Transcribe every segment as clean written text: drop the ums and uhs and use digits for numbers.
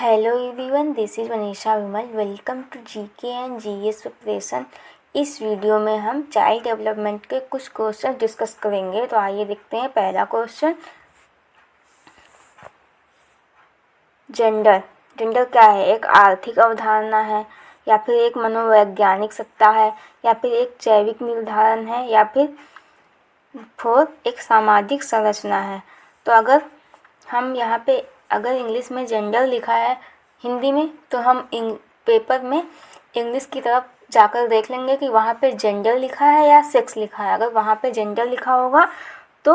Hello everyone, this is Manisha Vimal. Welcome to GK and GS preparation. इस video में हम child development के कुछ क्वेश्चन डिस्कस करेंगे। तो आइए देखते हैं। पहला क्वेश्चन, जेंडर। जेंडर क्या है? एक आर्थिक अवधारणा है, या फिर एक मनोवैज्ञानिक सत्ता है, या फिर एक जैविक निर्धारण है, या फिर एक सामाजिक संरचना है। तो अगर हम यहाँ पे अगर इंग्लिश में जेंडर लिखा है हिंदी में, तो हम पेपर में इंग्लिश की तरफ जाकर देख लेंगे कि वहाँ पे जेंडर लिखा है या सेक्स लिखा है। अगर वहाँ पे जेंडर लिखा होगा तो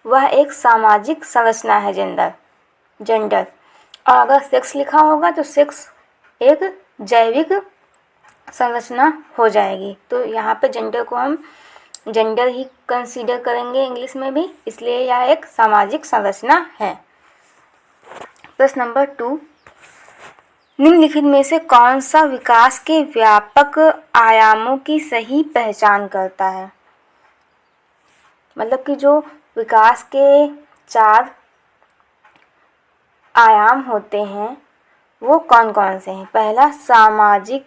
वह एक सामाजिक संरचना है जेंडर। और अगर सेक्स लिखा होगा तो सेक्स एक जैविक संरचना हो जाएगी। तो यहाँ पे जेंडर को हम जेंडर ही कंसीडर करेंगे इंग्लिश में भी, इसलिए यह एक सामाजिक संरचना है। प्रश्न नंबर 2, निम्नलिखित में से कौन सा विकास के व्यापक आयामों की सही पहचान करता है? मतलब कि जो विकास के 4 आयाम होते हैं वो कौन कौन से हैं? पहला सामाजिक,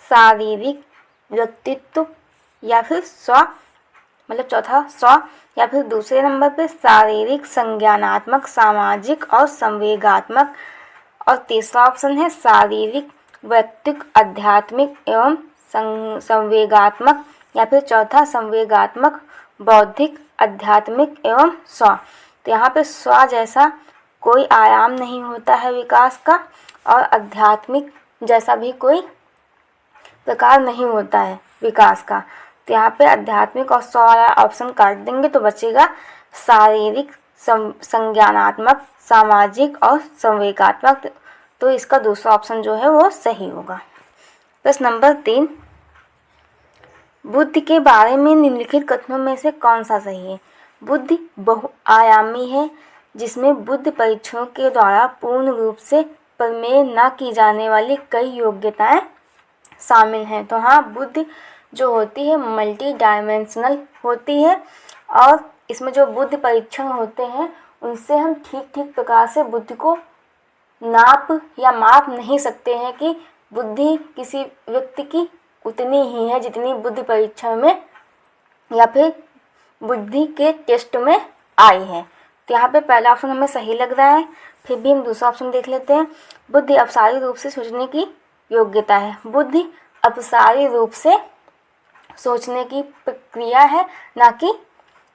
शारीरिक, व्यक्तित्व, या फिर चौथा स्व, या फिर दूसरे नंबर पे शारीरिक, संज्ञानात्मक, सामाजिक और संवेगात्मक, और तीसरा ऑप्शन है शारीरिक, वैयक्तिक, आध्यात्मिक एवं संवेगात्मक, या फिर चौथा संवेगात्मक, बौद्धिक, आध्यात्मिक एवं स्व। तो यहाँ पे स्व जैसा कोई आयाम नहीं होता है विकास का, और आध्यात्मिक जैसा भी कोई प्रकार नहीं होता है विकास का। तो यहाँ पे आध्यात्मिक और स्व वाला ऑप्शन काट देंगे तो बचेगा शारीरिक, संज्ञानात्मक, सामाजिक और संवेगात्मक। तो इसका दूसरा ऑप्शन जो है वो सही होगा। प्रश्न नंबर 3, बुद्धि के बारे में निम्नलिखित कथनों में से कौन सा सही है? बुद्धि बहुआयामी है, जिसमें बुद्धि परीक्षणों के द्वारा पूर्ण रूप से प्रमेय न की जाने वाली कई योग्यताएं शामिल हैं। तो हाँ, बुद्धि जो होती है मल्टी डायमेंशनल होती है, और इसमें जो बुद्धि परीक्षण होते हैं उनसे हम ठीक प्रकार से बुद्धि को नाप या माप नहीं सकते हैं कि बुद्धि किसी व्यक्ति की उतनी ही है जितनी बुद्धि परीक्षण में या फिर बुद्धि के टेस्ट में आई है। तो यहाँ पे पहला ऑप्शन हमें सही लग रहा है। फिर भी हम दूसरा ऑप्शन देख लेते हैं। बुद्धि अपसारी रूप से सोचने की योग्यता है। बुद्धि अपसारी रूप से सोचने की प्रक्रिया है, ना कि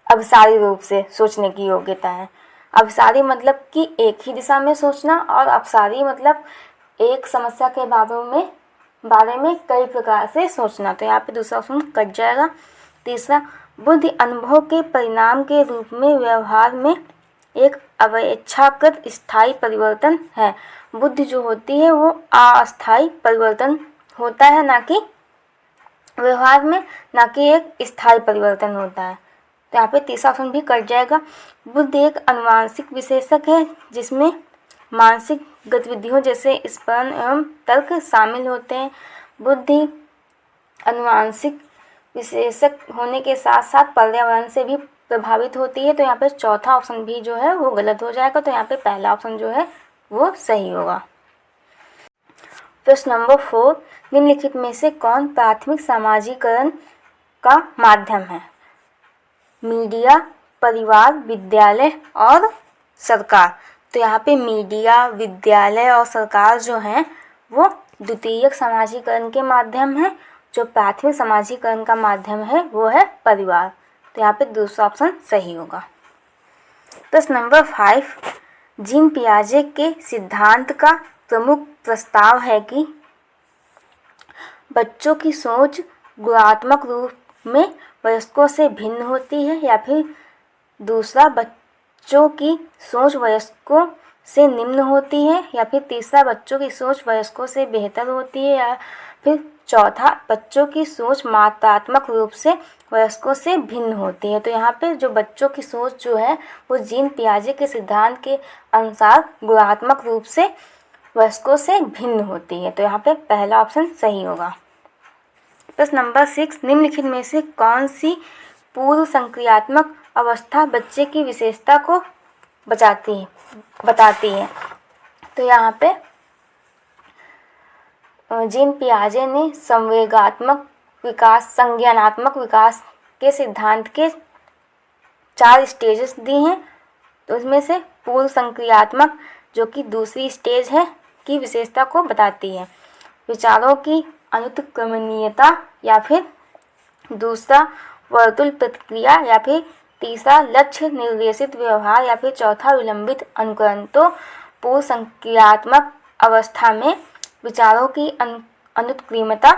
अभिसारी रूप से सोचने की योग्यता है। अभिसारी मतलब कि एक ही दिशा में सोचना, और अपसारी मतलब एक समस्या के बारे में कई प्रकार से सोचना। तो यहाँ पे दूसरा ऑप्शन कट जाएगा। तीसरा, बुद्धि अनुभव के परिणाम के रूप में व्यवहार में एक अपेक्षाकृत स्थायी परिवर्तन है। बुद्धि जो होती है वो अस्थायी परिवर्तन होता है, ना कि व्यवहार में, ना कि एक स्थायी परिवर्तन होता है। तो यहाँ पे तीसरा ऑप्शन भी कट जाएगा। बुद्धि एक अनुवांशिक विशेषक है, जिसमें मानसिक गतिविधियों जैसे स्मरण एवं तर्क शामिल होते हैं। बुद्धि अनुवांशिक विशेषक होने के साथ साथ पर्यावरण से भी प्रभावित होती है। तो यहाँ पे चौथा ऑप्शन भी जो है वो गलत हो जाएगा। तो यहाँ पे पहला ऑप्शन जो है वो सही होगा। प्रश्न नंबर 4, निम्नलिखित में से कौन प्राथमिक सामाजिकरण का माध्यम है? मीडिया, परिवार, विद्यालय और सरकार। तो यहाँ पे मीडिया, विद्यालय और सरकार जो हैं वो द्वितीयक सामाजिकरण के माध्यम है। जो प्राथमिक सामाजिकरण का माध्यम है वो है परिवार। तो यहाँ पे दूसरा ऑप्शन सही होगा। प्रश्न नंबर 5, जीन पियाजे के सिद्धांत का प्रमुख प्रस्ताव है कि बच्चों की सोच गुणात्मक रूप में वयस्कों से भिन्न होती है, या फिर दूसरा बच्चों की सोच वयस्कों से निम्न होती है, या फिर तीसरा बच्चों की सोच वयस्कों से बेहतर होती है, या फिर चौथा बच्चों की सोच मात्रात्मक रूप से वयस्कों से भिन्न होती है। तो यहाँ पे जो बच्चों की सोच जो है वो जीन पियाजे के सिद्धांत के अनुसार गुणात्मक रूप से वयस्कों से भिन्न होती है। तो यहाँ पे पहला ऑप्शन सही होगा। प्रश्न नंबर 6, निम्नलिखित में से कौन सी पूर्व संक्रियात्मक अवस्था बच्चे की विशेषता को बताती है? तो यहाँ पे जीन पियाजे ने संज्ञानात्मक विकास के सिद्धांत के 4 स्टेजेस दी हैं। तो उसमें से पूर्व संक्रियात्मक, जो कि दूसरी स्टेज है, की विशेषता को बताती है। विचारों की अनुत्क्रमणीयता, या फिर दूसरा वर्तुल प्रतिक्रिया, या फिर तीसरा लक्ष्य निर्देशित व्यवहार, या फिर चौथा विलंबित अनुकरण। तो पूर्व संक्रियात्मक अवस्था में विचारों की अनुत्क्रमणीयता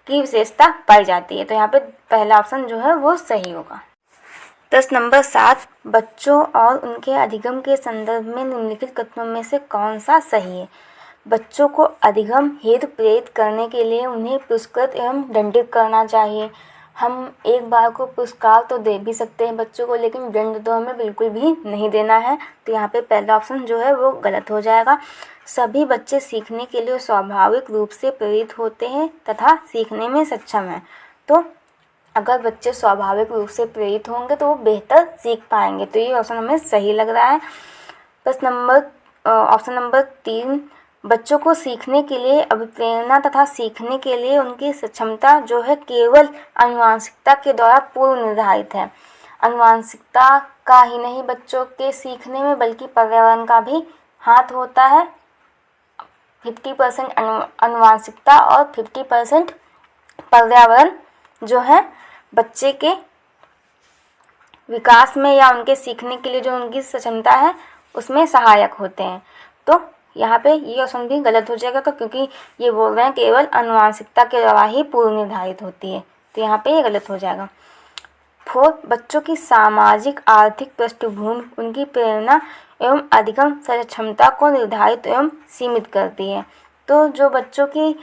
की विशेषता पाई जाती है। तो यहाँ पे पहला ऑप्शन जो है वो सही होगा। प्रश्न नंबर 7, बच्चों और उनके अधिगम के संदर्भ में निम्नलिखित कथनों में से कौन सा सही है? बच्चों को अधिगम हेतु प्रेरित करने के लिए उन्हें पुरस्कृत एवं दंडित करना चाहिए। हम एक बार को पुरस्कार तो दे भी सकते हैं बच्चों को, लेकिन दंड तो हमें बिल्कुल भी नहीं देना है। तो यहाँ पे पहला ऑप्शन जो है वो गलत हो जाएगा। सभी बच्चे सीखने के लिए स्वाभाविक रूप से प्रेरित होते हैं तथा सीखने में सक्षम हैं। तो अगर बच्चे स्वाभाविक रूप से प्रेरित होंगे तो वो बेहतर सीख पाएंगे। तो ये ऑप्शन हमें सही लग रहा है। ऑप्शन नंबर 3, बच्चों को सीखने के लिए अभिप्रेरणा तथा सीखने के लिए उनकी सक्षमता जो है केवल आनुवंशिकता के द्वारा पूर्व निर्धारित है। आनुवंशिकता का ही नहीं बच्चों के सीखने में, बल्कि पर्यावरण का भी हाथ होता है। 50% आनुवंशिकता और 50% पर्यावरण जो है बच्चे के विकास में या उनके सीखने के लिए जो उनकी क्षमता है उसमें सहायक होते हैं। तो यहाँ पे ये ऑप्शन भी गलत हो जाएगा, तो क्योंकि ये बोल रहे हैं केवल आनुवंशिकता के द्वारा ही पूर्व निर्धारित होती है। तो यहाँ पे ये गलत हो जाएगा। 4, बच्चों की सामाजिक आर्थिक पृष्ठभूमि उनकी प्रेरणा एवं अधिगम क्षमता को निर्धारित एवं सीमित करती है। तो जो बच्चों की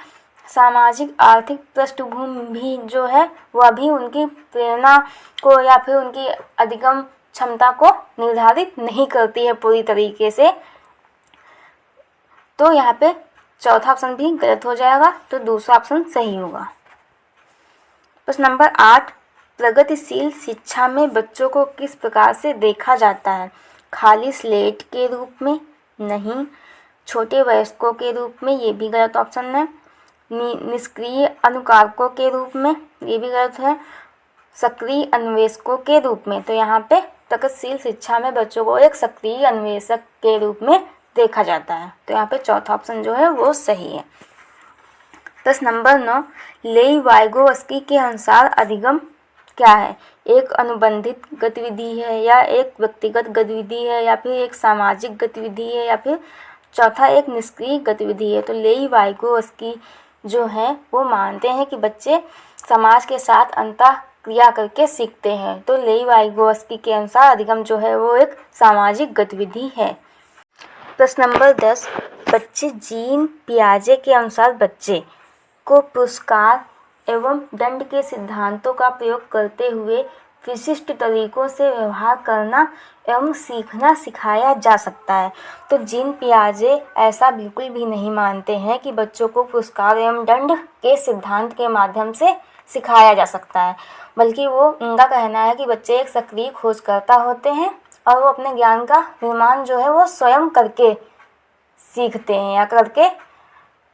सामाजिक आर्थिक पृष्ठभूमि भी जो है वह भी उनकी प्रेरणा को या फिर उनकी अधिगम क्षमता को निर्धारित नहीं करती है पूरी तरीके से। तो यहाँ पे चौथा ऑप्शन भी गलत हो जाएगा, तो दूसरा ऑप्शन सही होगा। प्रश्न नंबर 8, प्रगतिशील शिक्षा में बच्चों को किस प्रकार से देखा जाता है? खाली स्लेट के रूप में? नहीं। छोटे वयस्कों के रूप में? ये भी गलत ऑप्शन है। निष्क्रिय अनुकारकों के रूप में? ये भी गलत है। सक्रिय अन्वेषकों के रूप में? तो यहाँ पे प्रगतिशील शिक्षा में बच्चों को एक सक्रिय अन्वेषक के रूप में देखा जाता है। तो यहाँ पे चौथा ऑप्शन जो है वो सही है। प्रश्न नंबर 9, लेई वाइगोवस्की के अनुसार अधिगम क्या है? एक अनुबंधित गतिविधि है, या एक व्यक्तिगत गतिविधि है, या फिर एक सामाजिक गतिविधि है, या फिर चौथा एक निष्क्रिय गतिविधि है। तो लेई वाइगोवस्की जो है वो मानते हैं कि बच्चे समाज के साथ अंतः क्रिया करके सीखते हैं। तो लेई वाइगोवस्की के अनुसार अधिगम जो है वो एक सामाजिक गतिविधि है। प्रश्न नंबर 10, बच्चे जीन पियाजे के अनुसार बच्चे को पुरस्कार एवं दंड के सिद्धांतों का प्रयोग करते हुए विशिष्ट तरीकों से व्यवहार करना एवं सीखना सिखाया जा सकता है। तो जीन पियाजे ऐसा बिल्कुल भी नहीं मानते हैं कि बच्चों को पुरस्कार एवं दंड के सिद्धांत के माध्यम से सिखाया जा सकता है, बल्कि उनका कहना है कि बच्चे एक सक्रिय खोजकर्ता होते हैं और वो अपने ज्ञान का निर्माण जो है वो स्वयं करके सीखते हैं या करके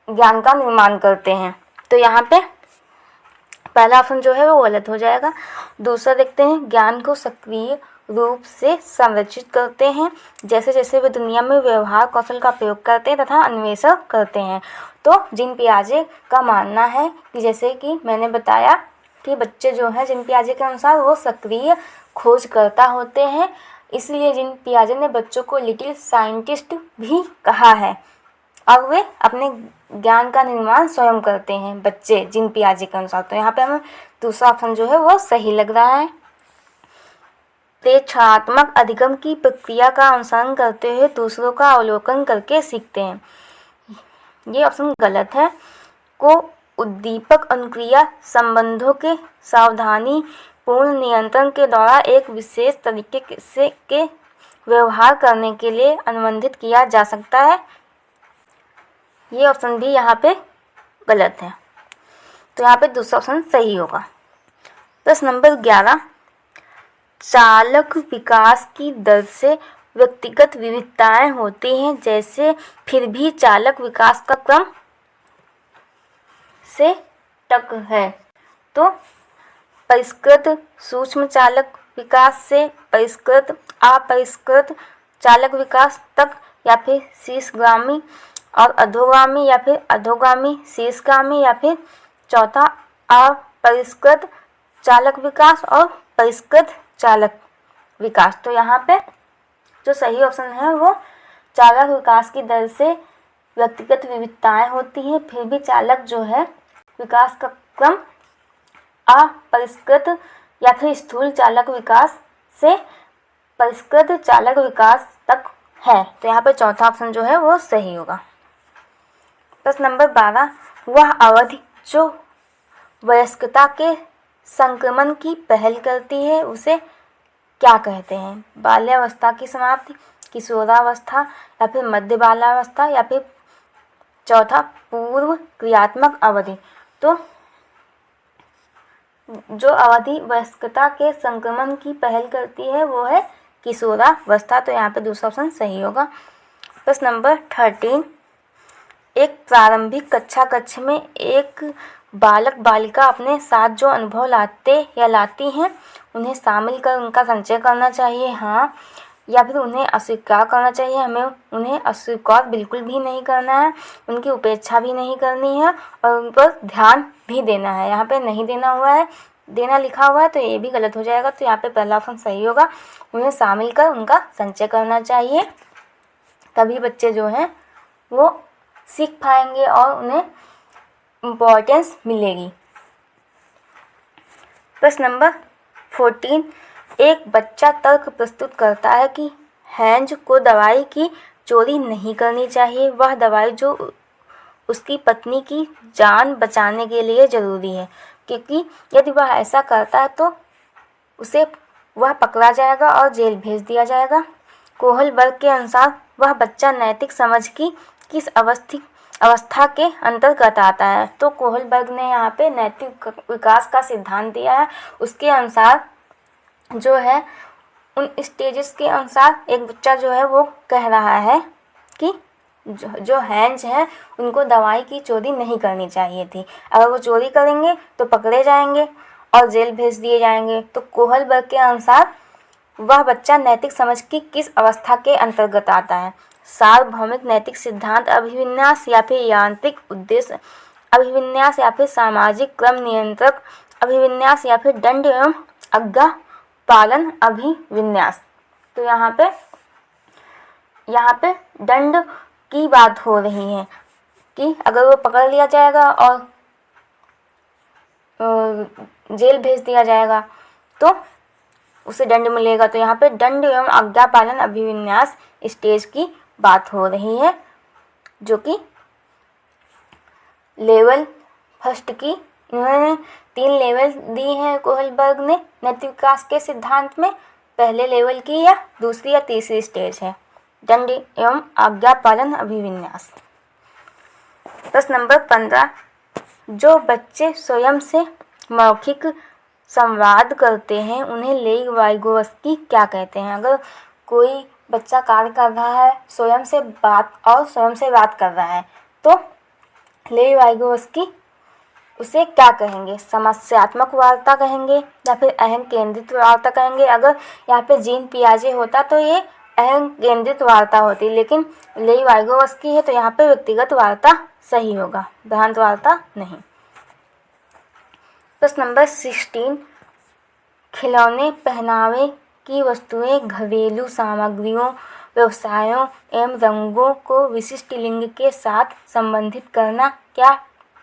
ज्ञान का निर्माण करते हैं। तो यहाँ पे पहला ऑप्शन जो है वो गलत हो जाएगा। दूसरा देखते हैं, ज्ञान को सक्रिय रूप से संरक्षित करते हैं जैसे जैसे वे दुनिया में व्यवहार कौशल का प्रयोग करते हैं तथा अन्वेषण करते हैं। तो जीन पियाजे का मानना है कि जैसे कि मैंने बताया कि बच्चे जो हैं जीन पियाजे के अनुसार वो सक्रिय खोजकर्ता होते हैं, इसलिए जीन पियाजे ने बच्चों को लिटिल साइंटिस्ट भी कहा है और वे अपने ज्ञान का निर्माण स्वयं करते हैं बच्चे जीन पियाजे के अनुसार। तो यहाँ पे हमें दूसरा ऑप्शन जो है वो सही लग रहा है। प्रेक्षणात्मक अधिगम की प्रक्रिया का अनुसरण करते हुए दूसरों का अवलोकन करके सीखते हैं, ये ऑप्शन गलत है। को उद्दीपक अनुक्रिया संबंधों के सावधानी पूर्ण नियंत्रण के द्वारा एक विशेष तरीके से के व्यवहार करने के लिए अनुबंधित किया जा सकता है, ये ऑप्शन भी यहाँ पे गलत है। तो यहाँ पे दूसरा ऑप्शन सही होगा। प्रश्न नंबर 11, चालक विकास की दर से व्यक्तिगत विविधताएं होती हैं, जैसे फिर भी चालक विकास का क्रम से तक है। तो परिष्कृत सूक्ष्म चालक विकास से परिष्कृत अपरिष्कृत चालक विकास तक, या फिर शीर्षगामी और अधोगामी, या फिर अधोगामी शीर्षगामी, या फिर चौथा अपरिष्कृत चालक विकास और परिष्कृत चालक विकास। तो यहाँ पे जो सही ऑप्शन है वो चालक विकास की दर से व्यक्तिगत विविधताएं होती हैं, फिर भी चालक जो है विकास का क्रम अपरिष्कृत या फिर स्थूल चालक विकास से परिष्कृत चालक विकास तक है। तो यहाँ पे चौथा ऑप्शन जो है वो सही होगा। प्रश्न नंबर 12, वह अवधि जो वयस्कता के संक्रमण की पहल करती है उसे क्या कहते हैं? बाल्यावस्था की समाप्ति, किशोरावस्था, या फिर मध्य बाल्यावस्था, या फिर चौथा पूर्व क्रियात्मक अवधि। तो जो अवधि वयस्कता के संक्रमण की पहल करती है वो है किशोरावस्था। तो यहाँ पे दूसरा ऑप्शन सही होगा। प्रश्न नंबर 13, एक प्रारंभिक कक्षा कक्ष में एक बालक बालिका अपने साथ जो अनुभव लाते या लाती हैं उन्हें शामिल कर उनका संचय करना चाहिए, हाँ, या फिर उन्हें अस्वीकार करना चाहिए। हमें उन्हें अस्वीकार बिल्कुल भी नहीं करना है, उनकी उपेक्षा भी नहीं करनी है और उन पर ध्यान भी देना है। यहाँ पे नहीं देना हुआ है, देना लिखा हुआ है तो ये भी गलत हो जाएगा। तो यहाँ पे पहला ऑप्शन सही होगा, उन्हें शामिल कर उनका संचय करना चाहिए, तभी बच्चे जो हैं वो सीख पाएंगे और उन्हें इम्पोर्टेंस मिलेगी। प्रश्न नंबर 14, एक बच्चा तर्क प्रस्तुत करता है कि हैंज को दवाई की चोरी नहीं करनी चाहिए, वह दवाई जो उसकी पत्नी की जान बचाने के लिए ज़रूरी है, क्योंकि यदि वह ऐसा करता है तो उसे वह पकड़ा जाएगा और जेल भेज दिया जाएगा। कोहलबर्ग के अनुसार वह बच्चा नैतिक समझ की किस अवस्था के अंतर्गत आता है? तो कोहलबर्ग ने यहाँ पे नैतिक विकास का सिद्धांत दिया है। उसके अनुसार जो है उन स्टेजेस के अनुसार एक बच्चा जो है वो कह रहा है कि जो हैंज हैं उनको दवाई की चोरी नहीं करनी चाहिए थी। अगर वो चोरी करेंगे तो पकड़े जाएंगे और जेल भेज दिए जाएंगे। तो कोहलबर्ग के अनुसार वह बच्चा नैतिक समझ की किस अवस्था के अंतर्गत आता है? सार्वभौमिक नैतिक सिद्धांत अभिविन्यास, या फिर यांत्रिक उद्देश्य अभिविन्यास, या फिर सामाजिक क्रम नियंत्रक अभिविन्यास, या फिर दंड एवं आज्ञा पालन अभिविन्यास। तो यहाँ पे दंड की बात हो रही है कि अगर वो पकड़ लिया जाएगा और जेल भेज दिया जाएगा तो उसे दंड मिलेगा। तो यहाँ पे दंड एवं आज्ञा पालन अभिविन्यास स्टेज की बात हो रही है, जो कि लेवल फर्स्ट की इन्होंने 3 लेवल दी हैं कोहलबर्ग ने नैतिक विकास के सिद्धांत में। पहले लेवल की या दूसरी या तीसरी स्टेज है दंड एवं आज्ञा पालन अभिविन्यास। प्रश्न नंबर 15, जो बच्चे स्वयं से मौखिक संवाद करते हैं उन्हें लेई वाइगोवस्की क्या कहते हैं? अगर कोई बच्चा कार्य कर रहा है स्वयं से बात कर रहा है तो लेई वाइगोवस्की उसे क्या कहेंगे? समस्यात्मक वार्ता कहेंगे या फिर अहम केंद्रित वार्ता कहेंगे। अगर यहाँ पे जीन पियाजे होता तो ये अहम केंद्रित वार्ता होती, लेकिन लेई वाइगोवस्की है तो यहाँ पे व्यक्तिगत वार्ता सही होगा, भ्रांत वार्ता नहीं। प्रश्न नंबर 16, खिलौने, पहनावे की वस्तुएं, घरेलू सामग्रियों, व्यवसायों एवं रंगों को विशिष्ट लिंग के साथ संबंधित करना क्या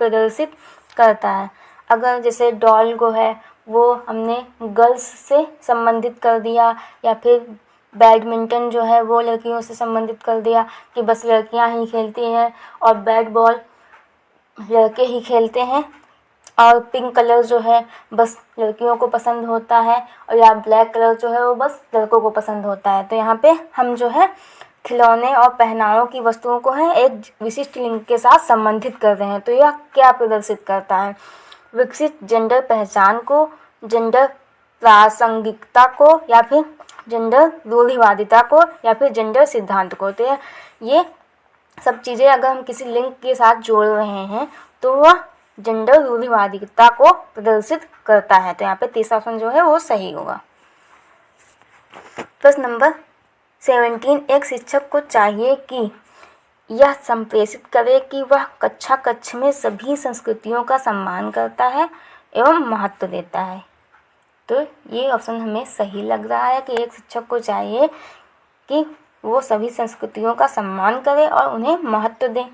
प्रदर्शित करता है? अगर जैसे डॉल को है वो हमने गर्ल्स से संबंधित कर दिया, या फिर बैडमिंटन जो है वो लड़कियों से संबंधित कर दिया कि बस लड़कियां ही खेलती हैं, और बैट बॉल लड़के ही खेलते हैं, और पिंक कलर जो है बस लड़कियों को पसंद होता है, और या ब्लैक कलर जो है वो बस लड़कों को पसंद होता है। तो यहाँ पे हम जो है खिलौने और पहनावों की वस्तुओं को है एक विशिष्ट लिंग के साथ संबंधित कर रहे हैं। तो यह क्या प्रदर्शित करता है? विकसित जेंडर पहचान को, जेंडर प्रासंगिकता को, या फिर जेंडर रूढ़िवादिता को, या फिर जेंडर सिद्धांत को। तो ये सब चीज़ें अगर हम किसी लिंग के साथ जोड़ रहे हैं तो वह जेंडर रूढ़िवादिता को प्रदर्शित करता है। तो यहाँ पे तीसरा ऑप्शन जो है वो सही होगा। प्रश्न नंबर 17, एक शिक्षक को चाहिए कि यह संप्रेषित करे कि वह कक्ष में सभी संस्कृतियों का सम्मान करता है एवं महत्व देता है। तो ये ऑप्शन हमें सही लग रहा है कि एक शिक्षक को चाहिए कि वो सभी संस्कृतियों का सम्मान करे और उन्हें महत्व दें।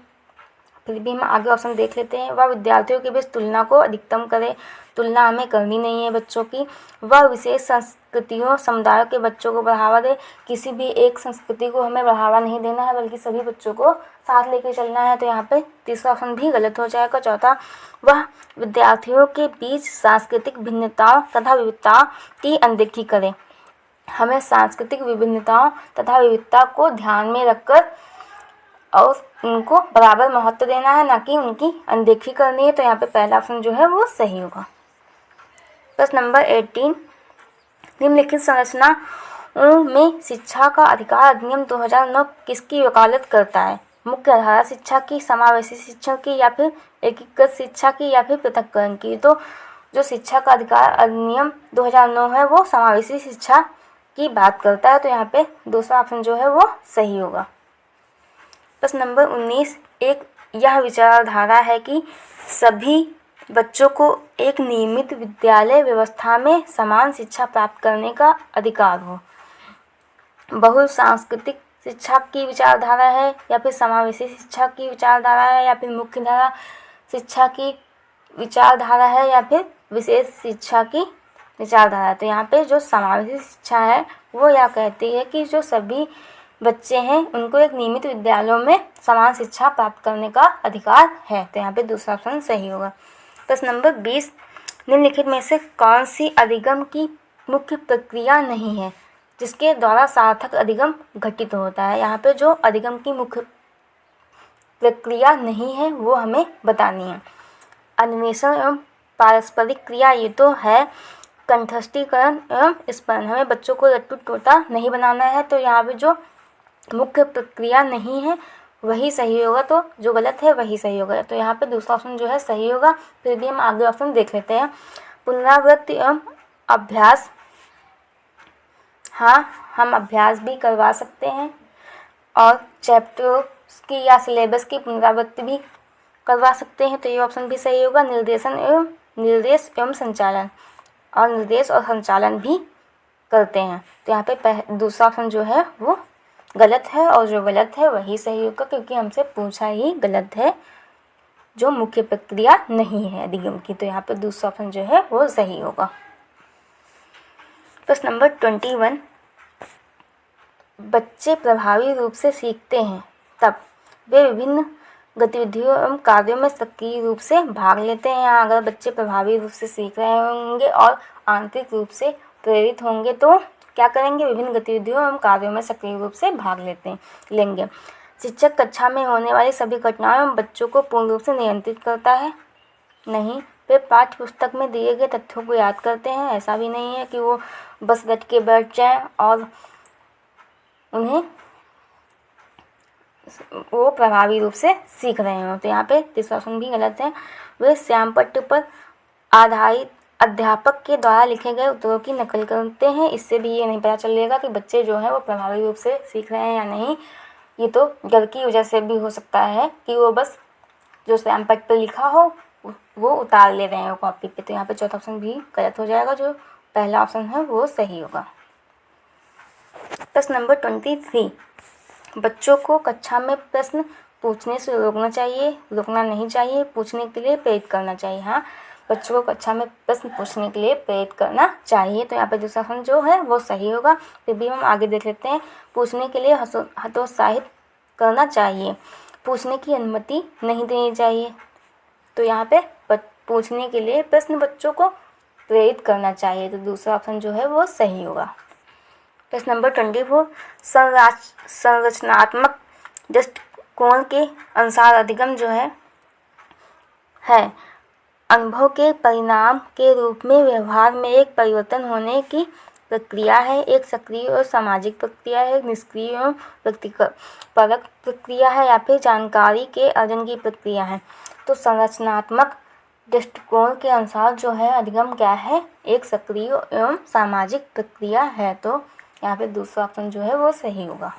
फिर भी हम आगे ऑप्शन देख लेते हैं। वह विद्यार्थियों के बीच तुलना को अधिकतम करे, तुलना हमें करनी नहीं है बच्चों की। वह विशेष संस्कृतियों समुदायों के बच्चों को बढ़ावा दे, किसी भी एक संस्कृति को हमें बढ़ावा नहीं देना है बल्कि सभी बच्चों को साथ लेके चलना है। तो यहाँ पे तीसरा ऑप्शन भी गलत हो जाएगा। चौथा, वह विद्यार्थियों के बीच सांस्कृतिक भिन्नताओं तथा विविधता की अनदेखी करे। हमें सांस्कृतिक विभिन्नताओं तथा विविधता को ध्यान में रखकर और उनको बराबर महत्व देना है, ना कि उनकी अनदेखी करनी है। तो यहाँ पे पहला ऑप्शन जो है वो सही होगा। प्रश्न नंबर 18, निम्नलिखित संरचनाओं में शिक्षा का अधिकार अधिनियम 2009 किसकी वकालत करता है? मुख्य धारा शिक्षा की, समावेशी शिक्षा की, या फिर एकीकृत शिक्षा की, या फिर पृथक्करण की? तो जो शिक्षा का अधिकार अधिनियम 2009 है वो समावेशी शिक्षा की बात करता है। तो यहाँ पे दूसरा ऑप्शन जो है वो सही होगा। प्रश्न नंबर 19, एक यह विचारधारा है कि सभी बच्चों को एक नियमित विद्यालय व्यवस्था में समान शिक्षा प्राप्त करने का अधिकार हो। बहुसांस्कृतिक शिक्षा की विचारधारा है, या फिर समावेशी शिक्षा की विचारधारा है, या फिर मुख्य धारा शिक्षा की विचारधारा है, या फिर विशेष शिक्षा की विचारधारा है? तो यहाँ पे जो समावेशी शिक्षा है वो यह कहती है कि जो सभी बच्चे हैं उनको एक नियमित विद्यालयों में समान शिक्षा प्राप्त करने का अधिकार है। तो यहाँ पे दूसरा ऑप्शन सही होगा। प्रश्न नंबर 20, निम्नलिखित में से कौन सी अधिगम की मुख्य प्रक्रिया नहीं है जिसके द्वारा सार्थक अधिगम घटित होता है? यहाँ पे जो अधिगम की मुख्य प्रक्रिया नहीं है वो हमें बतानी है। अन्वेषण एवं पारस्परिक क्रिया ये तो है। कंठस्थीकरण एवं स्मरण, हमें बच्चों को रट्टू तोता नहीं बनाना है। तो यहाँ पे जो मुख्य प्रक्रिया नहीं है वही सही होगा, तो जो गलत है वही सही होगा। तो यहाँ पे दूसरा ऑप्शन जो है सही होगा। फिर भी हम आगे ऑप्शन देख लेते हैं। पुनरावृत्ति एवं अभ्यास, हाँ हम अभ्यास भी करवा सकते हैं और चैप्टर्स की या सिलेबस की पुनरावृत्ति भी करवा सकते हैं। तो ये ऑप्शन भी सही होगा। निर्देश एवं संचालन, और निर्देश और संचालन भी करते हैं। तो यहाँ पे दूसरा ऑप्शन जो है वो गलत है, और जो गलत है वही सही होगा क्योंकि हमसे पूछा ही गलत है, जो मुख्य प्रक्रिया नहीं है अधिगम की। तो यहाँ पे दूसरा ऑप्शन जो है वो सही होगा। प्रश्न नंबर 21, बच्चे प्रभावी रूप से सीखते हैं तब वे विभिन्न गतिविधियों एवं कार्यों में सक्रिय रूप से भाग लेते हैं। यहाँ अगर बच्चे प्रभावी रूप से सीख रहे होंगे और आंतरिक रूप से प्रेरित होंगे तो क्या करेंगे? विभिन्न गतिविधियों एवं कार्यों में सक्रिय रूप से भाग लेंगे। शिक्षक कक्षा में होने वाली सभी घटनाओं बच्चों को पूर्ण रूप से नियंत्रित करता है? नहीं। वे पाठ्य पुस्तक में दिए गए तथ्यों को याद करते हैं? ऐसा भी नहीं है कि वो बस रट के बैठ जाएं और उन्हें वो प्रभावी रूप से सीख रहे हों। तो यहाँ पे तीसरा ऑप्शन भी गलत है। वे श्यामपट्ट पर आधारित अध्यापक के द्वारा लिखे गए उत्तरों की नकल करते हैं। इससे भी ये नहीं पता चलेगा कि बच्चे जो है वो प्रभावी रूप से सीख रहे हैं या नहीं। ये तो डर की वजह से भी हो सकता है कि वो बस जो श्यामपट्ट पर लिखा हो वो उतार ले रहे हैं कॉपी पे। तो यहाँ पे चौथा ऑप्शन भी गलत हो जाएगा, जो पहला ऑप्शन है वो सही होगा। प्रश्न नंबर 23, बच्चों को कक्षा में प्रश्न पूछने से रोकना नहीं चाहिए, पूछने के लिए प्रेरित करना चाहिए। हाँ, बच्चों को कक्षा में प्रश्न पूछने के लिए प्रेरित करना चाहिए। तो यहाँ पे दूसरा ऑप्शन जो है वो सही होगा। फिर भी हम आगे देख लेते हैं। पूछने के लिए हतोत्साहित करना चाहिए, पूछने की अनुमति नहीं देनी चाहिए। तो यहाँ पे पूछने के लिए प्रश्न बच्चों को प्रेरित करना चाहिए। तो दूसरा ऑप्शन जो है वो सही होगा। प्रश्न नंबर 24, संरचनात्मक दृष्टिकोण के अनुसार अधिगम जो है अनुभव के परिणाम के रूप में व्यवहार में एक परिवर्तन होने की प्रक्रिया है। एक सक्रिय और सामाजिक प्रक्रिया है, एक निष्क्रिय और व्यक्तिपरक प्रक्रिया है, या फिर जानकारी के अर्जन की प्रक्रिया है। तो संरचनात्मक दृष्टिकोण के अनुसार जो है अधिगम क्या है, एक सक्रिय एवं सामाजिक प्रक्रिया है। तो यहाँ पे दूसरा ऑप्शन जो है वो सही होगा।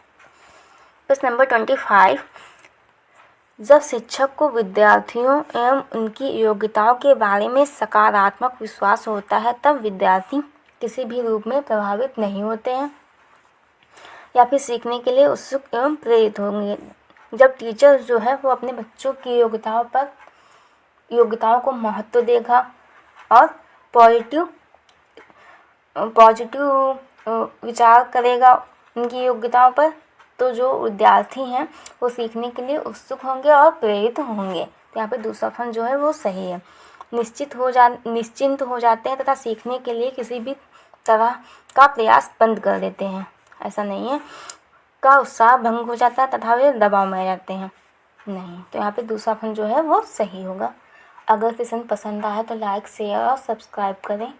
प्रश्न नंबर 25, जब शिक्षक को विद्यार्थियों एवं उनकी योग्यताओं के बारे में सकारात्मक विश्वास होता है तब विद्यार्थी किसी भी रूप में प्रभावित नहीं होते हैं या फिर सीखने के लिए उत्सुक एवं प्रेरित होंगे। जब टीचर जो है वो अपने बच्चों की योग्यताओं को महत्व देगा और पॉजिटिव विचार करेगा उनकी योग्यताओं पर, तो जो विद्यार्थी हैं वो सीखने के लिए उत्सुक होंगे और प्रेरित होंगे। तो यहाँ पे दूसरा ऑप्शन जो है वो सही है। निश्चिंत हो जाते हैं तथा सीखने के लिए किसी भी तरह का प्रयास बंद कर देते हैं, ऐसा नहीं है का उत्साह भंग हो जाता है तथा वे दबाव में आ जाते हैं, नहीं। तो यहाँ पे दूसरा ऑप्शन जो है वो सही होगा। अगर सेशन पसंद आए तो लाइक शेयर और सब्सक्राइब करें।